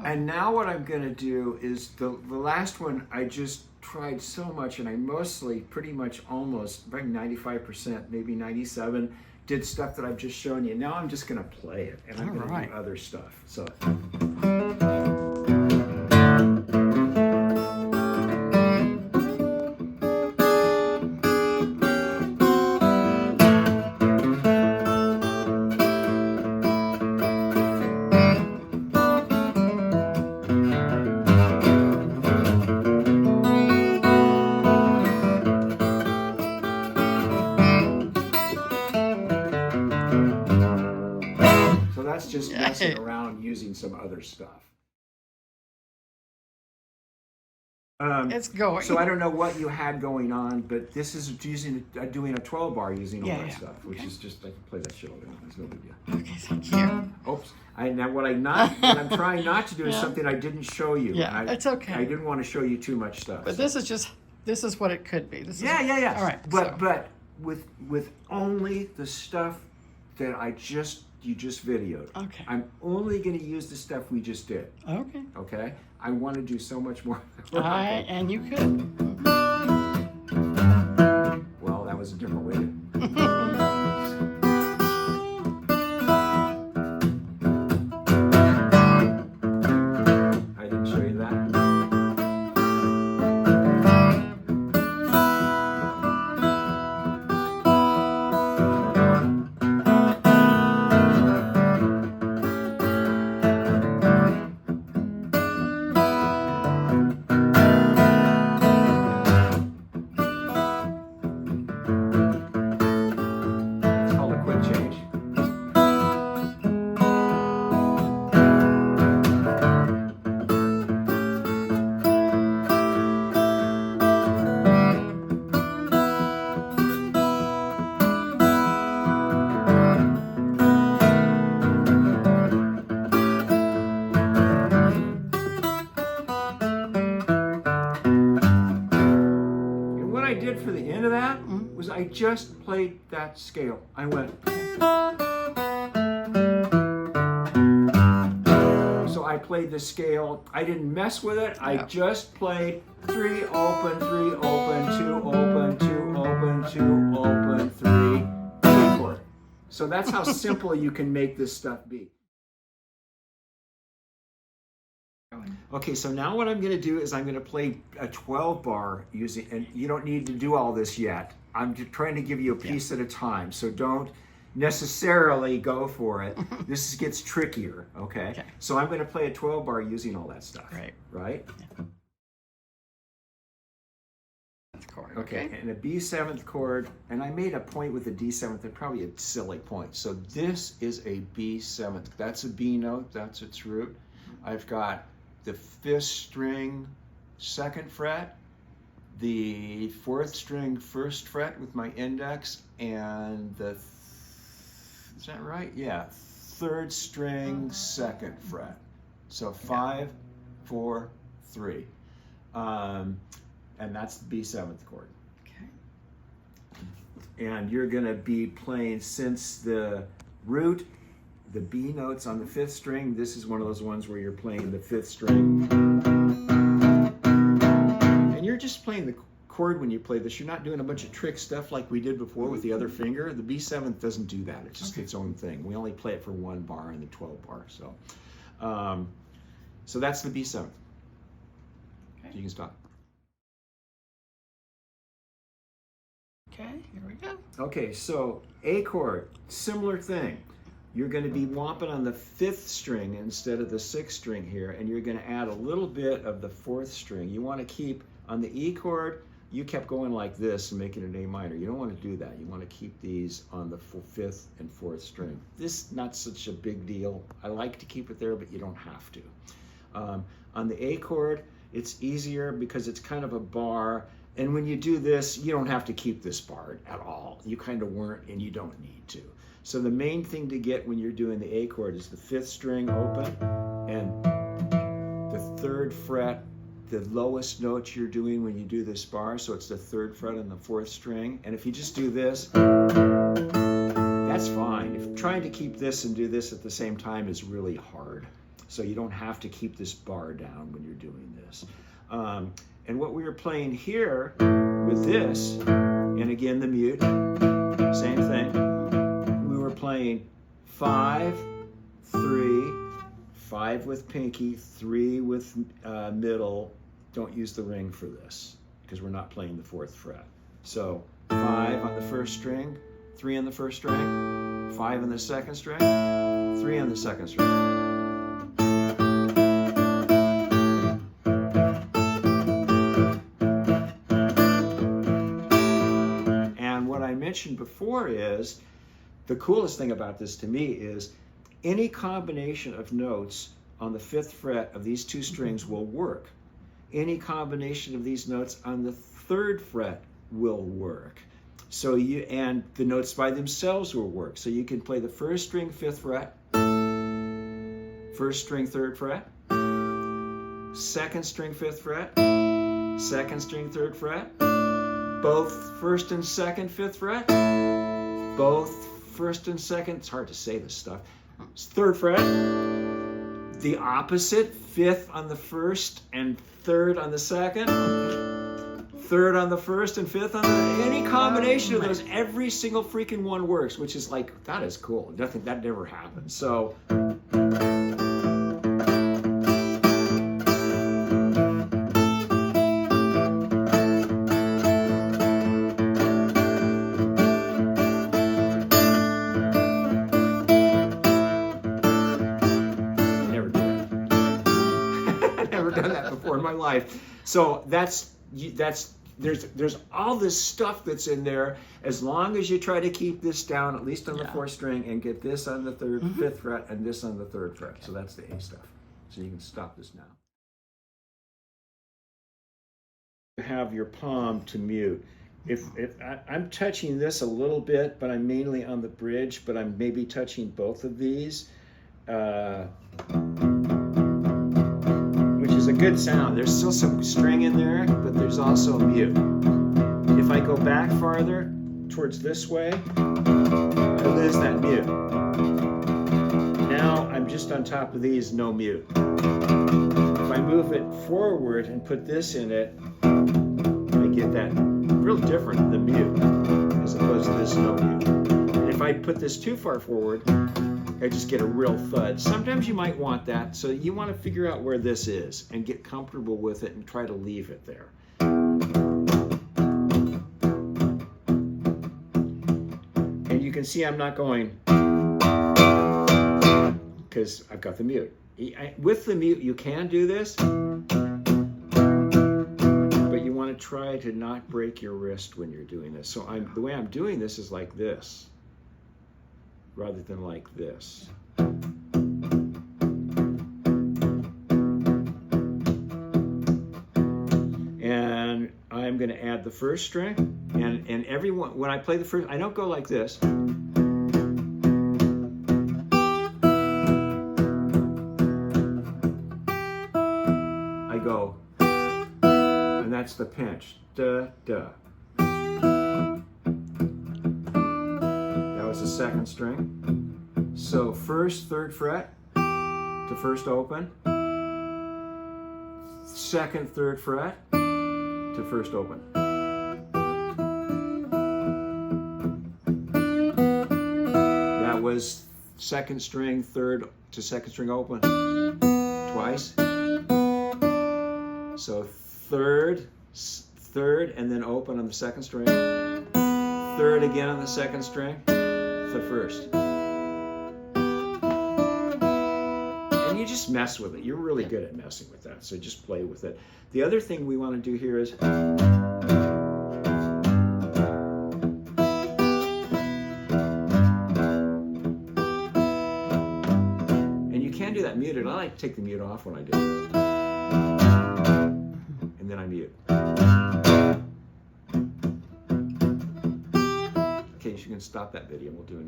And now what I'm going to do is the last one I just tried so much, and I mostly, pretty much almost, like 95%, maybe 97, did stuff that I've just shown you. Now I'm just going to play it, and I'm going to do other stuff. So. That's just messing around using some other stuff. It's going. So I don't know what you had going on, but this is doing a 12 bar using all that stuff, which is just, I can play that shit all day long. There's no big deal. Okay, thank you. Oops. Now what I'm trying not to do is something I didn't show you. Yeah, it's okay. I didn't want to show you too much stuff. But this is what it could be. Yeah. All right. But with only the stuff that you just videoed. Okay. I'm only going to use the stuff we just did. Okay. Okay? I want to do so much more. And you could. Well, that was a different way to... I didn't show you that. For the end of that was I just played that scale. I went. So I played the scale. I didn't mess with it. I just played 3 open, 3 open, 2 open, 2 open, 2 open, 3 chord. So that's how simple you can make this stuff be. Okay, so now what I'm going to do is I'm going to play a 12 bar using, and you don't need to do all this yet. I'm just trying to give you a piece at a time, so don't necessarily go for it. This gets trickier, okay? So I'm going to play a 12 bar using all that stuff. Right? Yeah. Chord, okay. And a B7th chord, and I made a point with the D7th, and probably a silly point. So this is a B7th. That's a B note, that's its root. I've got the 5th string 2nd fret, the 4th string 1st fret with my index, and the, is that right? Yeah, 3rd string 2nd fret. So 5, 4, 3. And that's the B7th chord. Okay. And you're gonna be playing, since the root, the B notes on the 5th string, this is one of those ones where you're playing the 5th string. And you're just playing the chord when you play this. You're not doing a bunch of trick stuff like we did before with the other finger. The B7th doesn't do that. It's just its own thing. We only play it for 1 bar in the 12 bar. So that's the B7th. Okay. You can stop. Okay, here we go. Okay, so A chord, similar thing. You're going to be womping on the 5th string instead of the 6th string here, and you're going to add a little bit of the 4th string. You want to keep, on the E chord, you kept going like this and making it A minor. You don't want to do that. You want to keep these on the 5th and 4th string. This, not such a big deal. I like to keep it there, but you don't have to. On the A chord, it's easier because it's kind of a bar, and when you do this, you don't have to keep this bar at all. You kind of weren't, and you don't need to. So the main thing to get when you're doing the A chord is the 5th string open and the 3rd fret, the lowest note you're doing when you do this bar, so it's the 3rd fret on the 4th string. And if you just do this, that's fine. If trying to keep this and do this at the same time is really hard. So you don't have to keep this bar down when you're doing this. And what we were playing here with this, and again the mute, same thing. We were playing 5, 3, 5 with pinky, 3 with middle. Don't use the ring for this because we're not playing the 4th fret. So 5 on the 1st string, 3 on the 1st string, 5 on the 2nd string, 3 on the 2nd string. Mentioned before is the coolest thing about this to me is any combination of notes on the 5th fret of these 2 strings will work. Any combination of these notes on the 3rd fret will work. So and the notes by themselves will work. So you can play the 1st string 5th fret, 1st string 3rd fret, 2nd string 5th fret, 2nd string 3rd fret, both 1st and 2nd 5th fret, both 1st and 2nd, it's hard to say this stuff, 3rd fret, the opposite, 5th on the 1st and 3rd on the 2nd, 3rd on the 1st and 5th on the, any combination of those, every single freaking one works, which is like, that is cool. Nothing, that never happened. So, done that before in my life. So there's all this stuff that's in there. As long as you try to keep this down, at least on the 4th string, and get this on the 5th fret and this on the 3rd fret. So that's the A stuff. So you can stop this now. You have your palm to mute. If I'm touching this a little bit, but I'm mainly on the bridge, but I'm maybe touching both of these. Which is a good sound. There's still some string in there, but there's also a mute. If I go back farther towards this way, I lose that mute. Now I'm just on top of these, no mute. If I move it forward and put this in it, I get that real different, the mute, as opposed to this no mute. And if I put this too far forward, I just get a real thud. Sometimes you might want that, so you want to figure out where this is and get comfortable with it and try to leave it there. And you can see I'm not going because I've got the mute. With the mute, you can do this, but you want to try to not break your wrist when you're doing this. So the way I'm doing this is like this, rather than like this. And I'm going to add the 1st string, and everyone, when I play the 1st, I don't go like this. I go, and that's the pinch. Da, da. Was the 2nd string. So 1st, 3rd fret to 1st open, 2nd, 3rd fret to 1st open. That was 2nd string, 3rd to 2nd string open twice. So 3rd, and then open on the 2nd string. 3rd again on the 2nd string. The 1st. And you just mess with it. You're really good at messing with that, so just play with it. The other thing we want to do here is and you can do that muted. I like to take the mute off when I do it. And then I mute. Okay, you can stop that video. We'll do another.